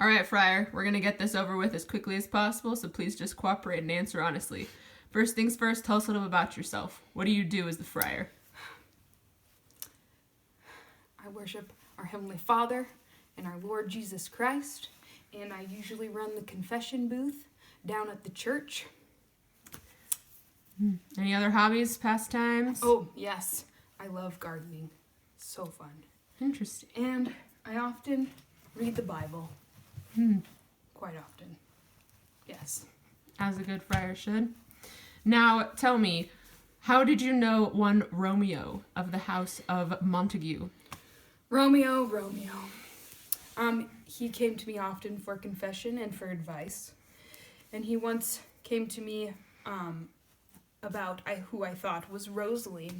All right, Friar, we're going to get this over with as quickly as possible, so please just cooperate and answer honestly. First things first, tell us a little about yourself. What do you do as the Friar? I worship our Heavenly Father and our Lord Jesus Christ, and I usually run the confession booth down at the church. Any other hobbies, pastimes? Oh, yes. I love gardening. So fun. Interesting. And I often read the Bible. Quite often. Yes. As a good friar should. Now, tell me, how did you know one Romeo of the House of Montague? Romeo. He came to me often for confession and for advice. And he once came to me about who I thought was Rosalie,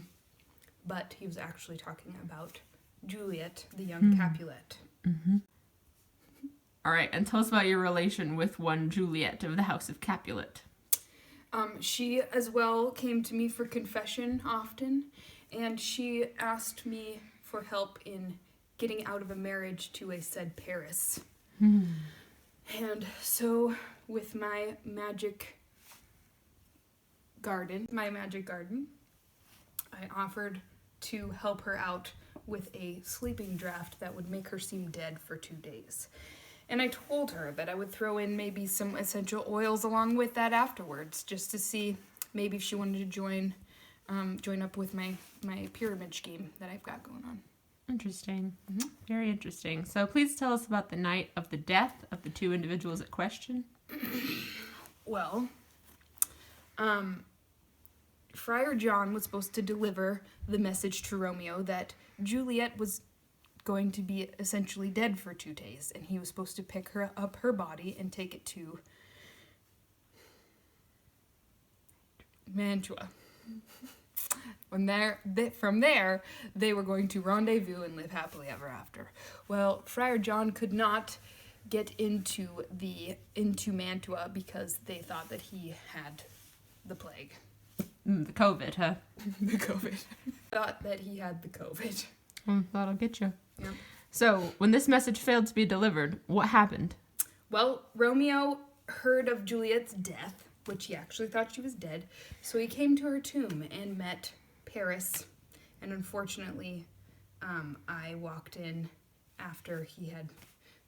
but he was actually talking about Juliet, the young Capulet. Mm-hmm. All right, and tell us about your relation with one Juliet of the House of Capulet. She as well came to me for confession often, and she asked me for help in getting out of a marriage to a said Paris. And so with my magic garden, I offered to help her out with a sleeping draft that would make her seem dead for 2 days. And I told her that I would throw in maybe some essential oils along with that afterwards, just to see maybe if she wanted to join up with my pyramid scheme that I've got going on. Interesting. Mm-hmm. Very interesting. So please tell us about the night of the death of the two individuals at question. Well, Friar John was supposed to deliver the message to Romeo that Juliet was going to be essentially dead for 2 days, and he was supposed to pick her body and take it to Mantua. From there, they were going to rendezvous and live happily ever after. Well, Friar John could not get into Mantua because they thought that he had the plague. The COVID, huh? The COVID. Thought that he had the COVID. That'll get you. Yeah. So, when this message failed to be delivered, what happened? Well, Romeo heard of Juliet's death, which he actually thought she was dead, so he came to her tomb and met Paris, and unfortunately, I walked in after he had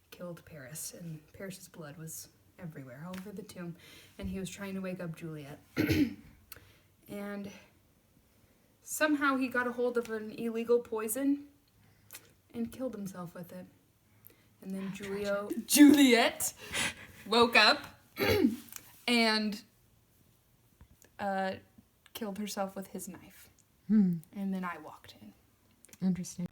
killed Paris, and Paris's blood was everywhere, all over the tomb, and he was trying to wake up Juliet. And somehow he got a hold of an illegal poison and killed himself with it. And then Juliet woke up and killed herself with his knife. And then I walked in. Interesting.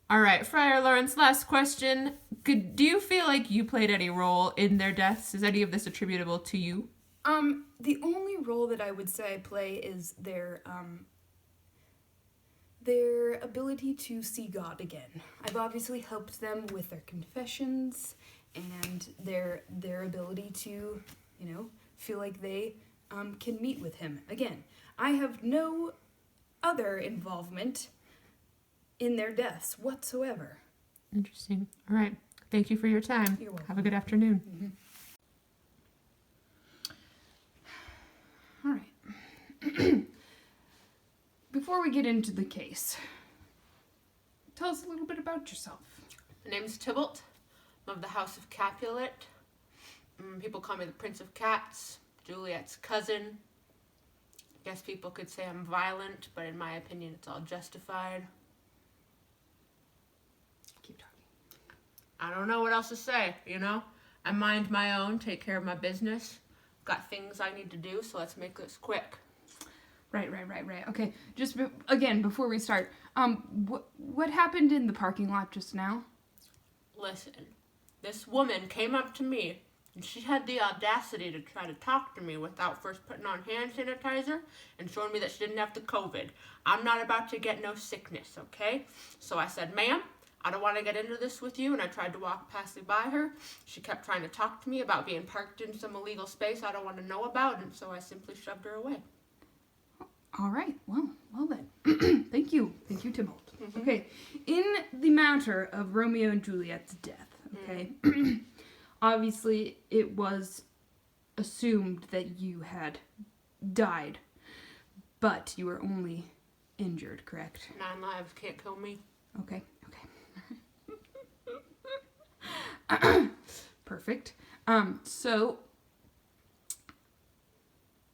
All right, Friar Lawrence, last question. Do you feel like you played any role in their deaths? Is any of this attributable to you? The only role that I would say I play is their ability to see God again. I've obviously helped them with their confessions and their ability to, feel like they can meet with him again. I have no other involvement in their deaths whatsoever. Interesting. All right. Thank you for your time. You're welcome. Have a good afternoon. Mm-hmm. All right. Before we get into the case, tell us a little bit about yourself. My name's Tybalt. I'm of the House of Capulet. People call me the Prince of Cats, Juliet's cousin. I guess people could say I'm violent, but in my opinion, it's all justified. Keep talking. I don't know what else to say, I mind my own, take care of my business. Got things I need to do, so let's make this quick. Right. Okay, just again, before we start, what happened in the parking lot just now? Listen, this woman came up to me, and she had the audacity to try to talk to me without first putting on hand sanitizer and showing me that she didn't have the COVID. I'm not about to get no sickness, okay? So I said, ma'am, I don't want to get into this with you, and I tried to walk past by her. She kept trying to talk to me about being parked in some illegal space I don't want to know about, and so I simply shoved her away. All right, well then. Thank you, Tybalt. Okay. In the matter of Romeo and Juliet's death, okay, obviously it was assumed that you had died, but you were only injured, correct? 9 lives can't kill me. Okay. Perfect. So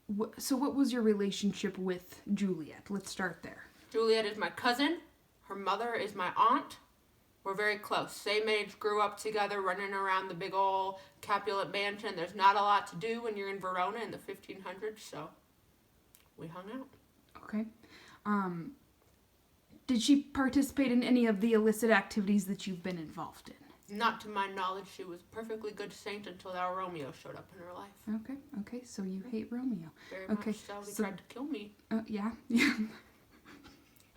what was your relationship with Juliet? Let's start there. Juliet is my cousin. Her mother is my aunt. We're very close. Same age, grew up together, running around the big old Capulet mansion. There's not a lot to do when you're in Verona in the 1500s, so we hung out. Okay. Did she participate in any of the illicit activities that you've been involved in? Not to my knowledge. She was a perfectly good saint until our Romeo showed up in her life. Okay, so you hate Romeo. Very Okay, much so. He tried to kill me. Yeah.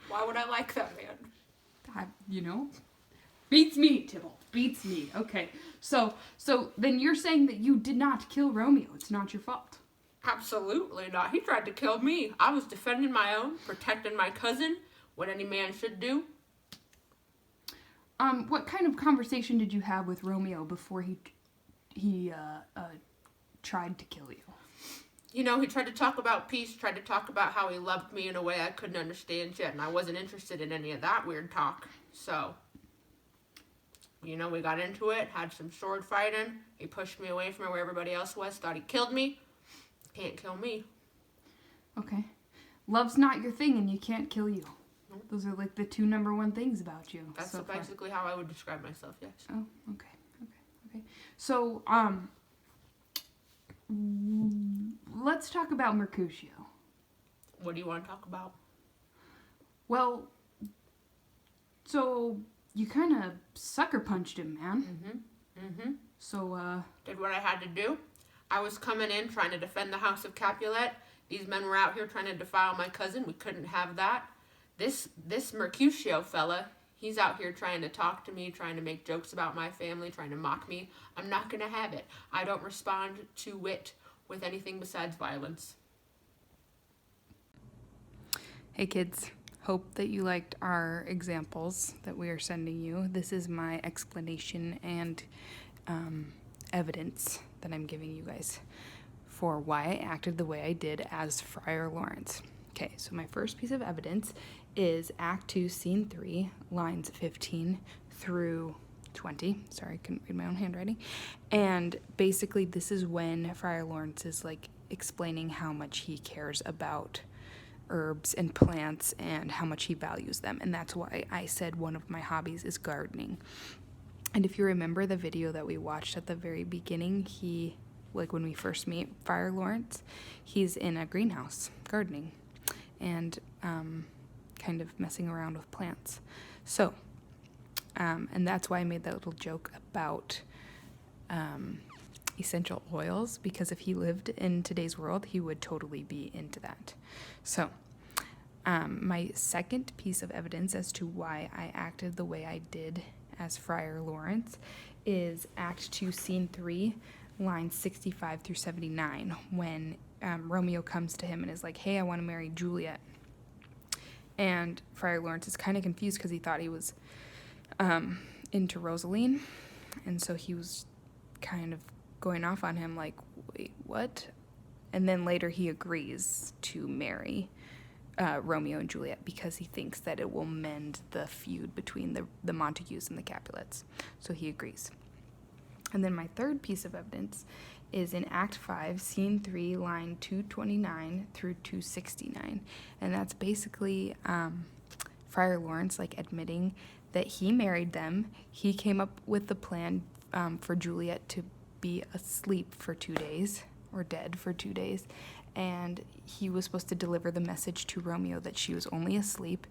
Why would I like that man? Beats me, Tybalt. Beats me. Okay, so then you're saying that you did not kill Romeo. It's not your fault. Absolutely not. He tried to kill me. I was defending my own, protecting my cousin, what any man should do. What kind of conversation did you have with Romeo before he tried to kill you? You know, he tried to talk about peace, tried to talk about how he loved me in a way I couldn't understand yet, and I wasn't interested in any of that weird talk. So, we got into it, had some sword fighting. He pushed me away from where everybody else was, thought he killed me. Can't kill me. Okay. Love's not your thing, and you can't kill you. Those are like the 2 number 1 things about you. That's basically how I would describe myself, yes. Oh, okay. So, let's talk about Mercutio. What do you want to talk about? Well, so you kind of sucker punched him, man. So, did what I had to do. I was coming in trying to defend the house of Capulet. These men were out here trying to defile my cousin. We couldn't have that. This Mercutio fella, he's out here trying to talk to me, trying to make jokes about my family, trying to mock me. I'm not going to have it. I don't respond to wit with anything besides violence. Hey kids, hope that you liked our examples that we are sending you. This is my explanation and evidence that I'm giving you guys for why I acted the way I did as Friar Lawrence. Okay, so my first piece of evidence is Act 2, Scene 3, lines 15 through 20. Sorry, I couldn't read my own handwriting. And basically this is when Friar Lawrence is like explaining how much he cares about herbs and plants and how much he values them. And that's why I said one of my hobbies is gardening. And if you remember the video that we watched at the very beginning, when we first meet Friar Lawrence, he's in a greenhouse gardening and kind of messing around with plants. So, and that's why I made that little joke about essential oils, because if he lived in today's world, he would totally be into that. So, my second piece of evidence as to why I acted the way I did as Friar Lawrence is Act 2, Scene 3, lines 65 through 79, when Romeo comes to him and is like, hey, I want to marry Juliet. And Friar Lawrence is kind of confused because he thought he was into Rosaline. And so he was kind of going off on him like, wait, what? And then later he agrees to marry Romeo and Juliet because he thinks that it will mend the feud between the Montagues and the Capulets. So he agrees. And then my third piece of evidence is in Act 5, Scene 3, line 229 through 269. And that's basically Friar Lawrence admitting that he married them. He came up with the plan for Juliet to be asleep for 2 days, or dead for 2 days. And he was supposed to deliver the message to Romeo that she was only asleep.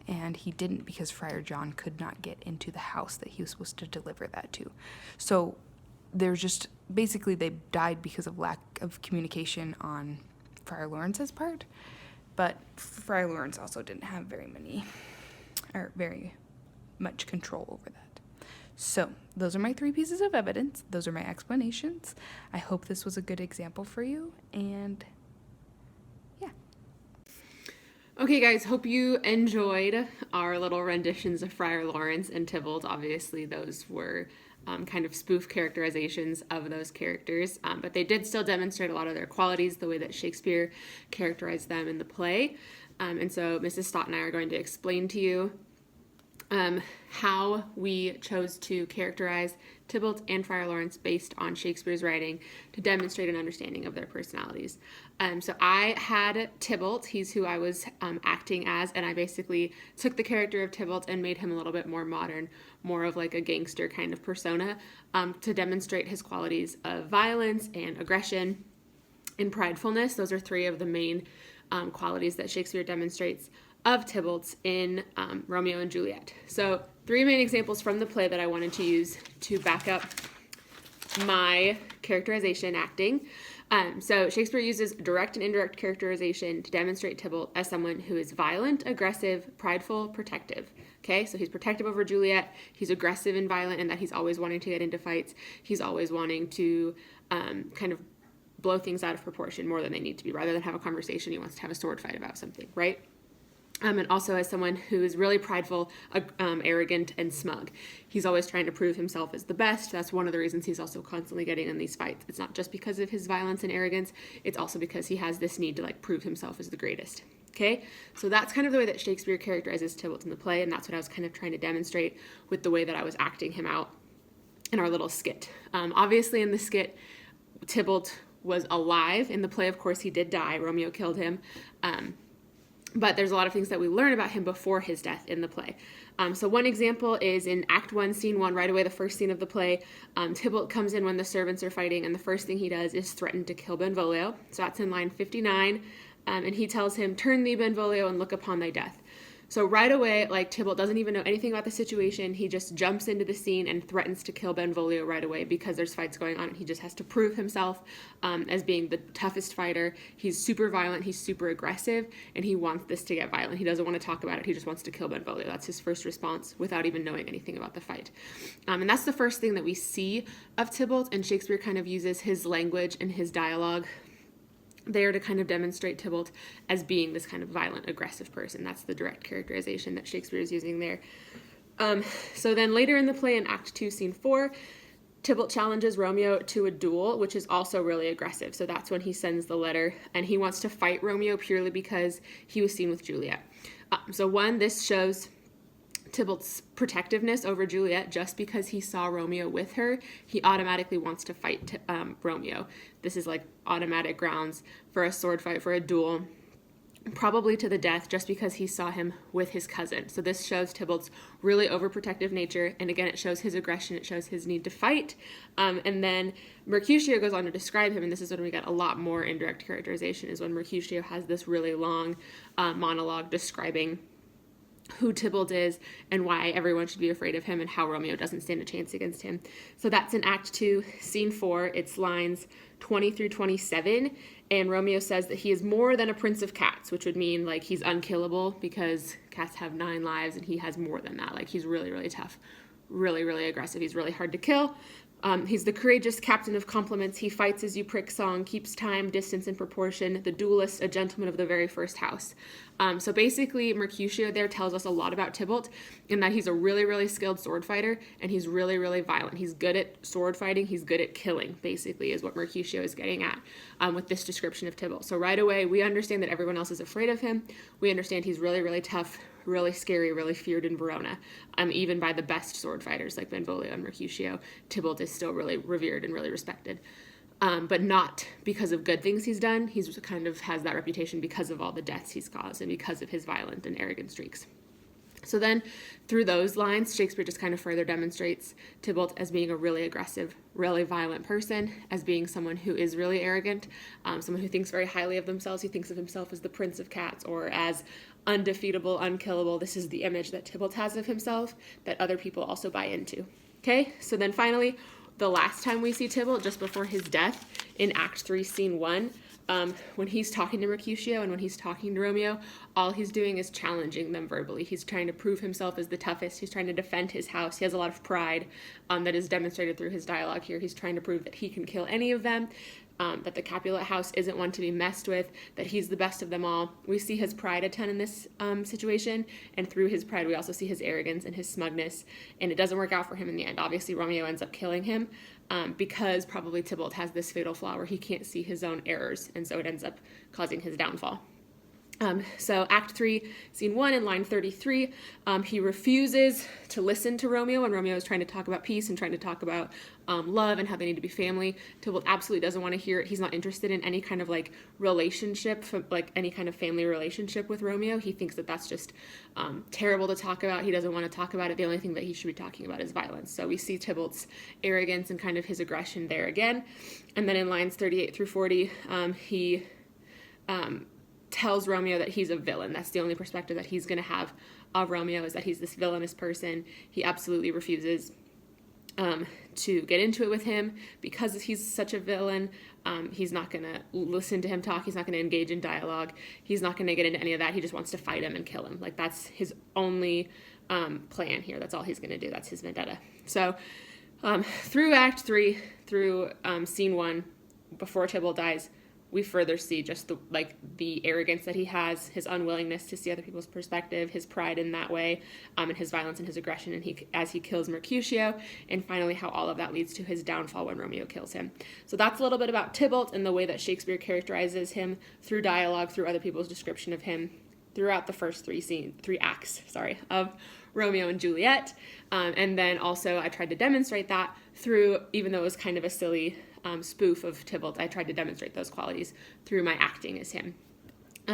And he didn't because Friar John could not get into the house that he was supposed to deliver that to. So there's just, basically they died because of lack of communication on Friar Lawrence's part. But Friar Lawrence also didn't have very much control over that. So those are my 3 pieces of evidence. Those are my explanations. I hope this was a good example for you. And yeah. Okay, guys, hope you enjoyed our little renditions of Friar Lawrence and Tybalt. Obviously, those were kind of spoof characterizations of those characters, but they did still demonstrate a lot of their qualities, the way that Shakespeare characterized them in the play. And so Mrs. Stott and I are going to explain to you how we chose to characterize Tybalt and Friar Lawrence based on Shakespeare's writing to demonstrate an understanding of their personalities. So I had Tybalt, he's who I was acting as, and I basically took the character of Tybalt and made him a little bit more modern, more of like a gangster kind of persona, to demonstrate his qualities of violence and aggression and pridefulness. Those are three of the main qualities that Shakespeare demonstrates of Tybalt in Romeo and Juliet. So 3 main examples from the play that I wanted to use to back up my characterization acting. So Shakespeare uses direct and indirect characterization to demonstrate Tybalt as someone who is violent, aggressive, prideful, protective. Okay, so he's protective over Juliet, he's aggressive and violent in that he's always wanting to get into fights, he's always wanting to kind of blow things out of proportion more than they need to be. Rather than have a conversation, he wants to have a sword fight about something, right? And also as someone who is really prideful, arrogant, and smug. He's always trying to prove himself as the best. That's one of the reasons he's also constantly getting in these fights. It's not just because of his violence and arrogance, it's also because he has this need to like prove himself as the greatest. Okay, so that's kind of the way that Shakespeare characterizes Tybalt in the play, and that's what I was kind of trying to demonstrate with the way that I was acting him out in our little skit. Obviously in the skit, Tybalt was alive. In the play, of course, he did die. Romeo killed him. But there's a lot of things that we learn about him before his death in the play. So one example is in Act 1, Scene 1, right away, the first scene of the play. Tybalt comes in when the servants are fighting, and the first thing he does is threaten to kill Benvolio. So that's in line 59. And he tells him, "Turn thee, Benvolio, and look upon thy death." So right away, like, Tybalt doesn't even know anything about the situation. He just jumps into the scene and threatens to kill Benvolio right away because there's fights going on, and he just has to prove himself as being the toughest fighter. He's super violent, he's super aggressive, and he wants this to get violent. He doesn't want to talk about it, he just wants to kill Benvolio. That's his first response without even knowing anything about the fight. And that's the first thing that we see of Tybalt, and Shakespeare kind of uses his language and his dialogue there to kind of demonstrate Tybalt as being this kind of violent, aggressive person. That's the direct characterization that Shakespeare is using there. So then later in the play, in Act 2, Scene 4, Tybalt challenges Romeo to a duel, which is also really aggressive. So that's when he sends the letter, and he wants to fight Romeo purely because he was seen with Juliet. So one, this shows Tybalt's protectiveness over Juliet. Just because he saw Romeo with her, he automatically wants to fight Romeo. This is like automatic grounds for a sword fight, for a duel, probably to the death, just because he saw him with his cousin. So this shows Tybalt's really overprotective nature, and again, it shows his aggression, it shows his need to fight. And then Mercutio goes on to describe him, and this is when we get a lot more indirect characterization, is when Mercutio has this really long monologue describing who Tybalt is and why everyone should be afraid of him and how Romeo doesn't stand a chance against him. So that's in Act 2, Scene 4. It's lines 20 through 27. And Romeo says that he is more than a prince of cats, which would mean like he's unkillable because cats have 9 lives and he has more than that. Like he's really, really tough, really, really aggressive. He's really hard to kill. He's the courageous captain of compliments. He fights as you prick song, keeps time, distance, and proportion. The duelist, a gentleman of the very first house. So basically, Mercutio there tells us a lot about Tybalt in that he's a really, really skilled sword fighter, and he's really, really violent. He's good at sword fighting. He's good at killing, basically, is what Mercutio is getting at with this description of Tybalt. So right away, we understand that everyone else is afraid of him. We understand he's really, really tough, really scary, really feared in Verona. Even by the best sword fighters like Benvolio and Mercutio, Tybalt is still really revered and really respected. But not because of good things he's done. He's kind of has that reputation because of all the deaths he's caused and because of his violent and arrogant streaks. So then, through those lines, Shakespeare just kind of further demonstrates Tybalt as being a really aggressive, really violent person, as being someone who is really arrogant, someone who thinks very highly of themselves. He thinks of himself as the prince of cats or as undefeatable, unkillable. This is the image that Tybalt has of himself that other people also buy into. Okay, so then finally, the last time we see Tybalt, just before his death, in Act 3, Scene 1, when he's talking to Mercutio and when he's talking to Romeo, all he's doing is challenging them verbally. He's trying to prove himself as the toughest. He's trying to defend his house. He has a lot of pride that is demonstrated through his dialogue here. He's trying to prove that he can kill any of them. that the Capulet house isn't one to be messed with, that he's the best of them all. We see his pride a ton in this situation, and through his pride, we also see his arrogance and his smugness, and it doesn't work out for him in the end. Obviously, Romeo ends up killing him because probably Tybalt has this fatal flaw where he can't see his own errors, and so it ends up causing his downfall. So Act 3, Scene 1 in line 33, he refuses to listen to Romeo when Romeo is trying to talk about peace and trying to talk about love and how they need to be family. Tybalt absolutely doesn't want to hear it. He's not interested in any kind of like relationship, like any kind of family relationship with Romeo. He thinks that that's just terrible to talk about. He doesn't want to talk about it. The only thing that he should be talking about is violence. So we see Tybalt's arrogance and kind of his aggression there again. And then in lines 38 through 40, he tells Romeo that he's a villain. That's the only perspective that he's going to have of Romeo, is that he's this villainous person. He absolutely refuses to get into it with him because he's such a villain. He's not going to listen to him talk. He's not going to engage in dialogue. He's not going to get into any of that. He just wants to fight him and kill him. Like, that's his only plan here. That's all he's going to do. That's his vendetta. So through Act 3, through Scene 1, before Tybalt dies, we further see just the arrogance that he has, his unwillingness to see other people's perspective, his pride in that way, and his violence and his aggression, and as he kills Mercutio, and finally how all of that leads to his downfall when Romeo kills him. So that's a little bit about Tybalt and the way that Shakespeare characterizes him through dialogue, through other people's description of him, throughout the first three acts of Romeo and Juliet. And then also I tried to demonstrate that through, even though it was kind of a silly spoof of Tybalt, I tried to demonstrate those qualities through my acting as him.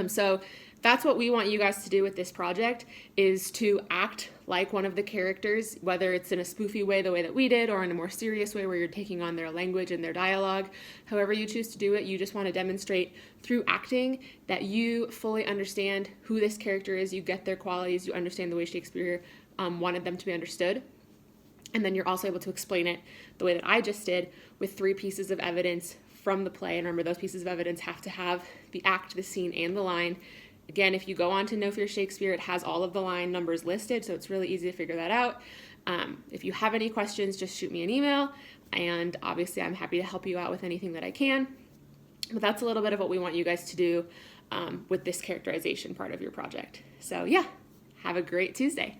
So that's what we want you guys to do with this project, is to act like one of the characters, whether it's in a spoofy way, the way that we did, or in a more serious way where you're taking on their language and their dialogue. However you choose to do it, you just want to demonstrate through acting that you fully understand who this character is, you get their qualities, you understand the way Shakespeare wanted them to be understood. And then you're also able to explain it the way that I just did, with 3 pieces of evidence from the play. And remember, those pieces of evidence have to have the act, the scene, and the line. Again, if you go on to Know Fear Shakespeare, it has all of the line numbers listed, so it's really easy to figure that out. If you have any questions, just shoot me an email, and obviously I'm happy to help you out with anything that I can. But that's a little bit of what we want you guys to do with this characterization part of your project. So yeah, have a great Tuesday.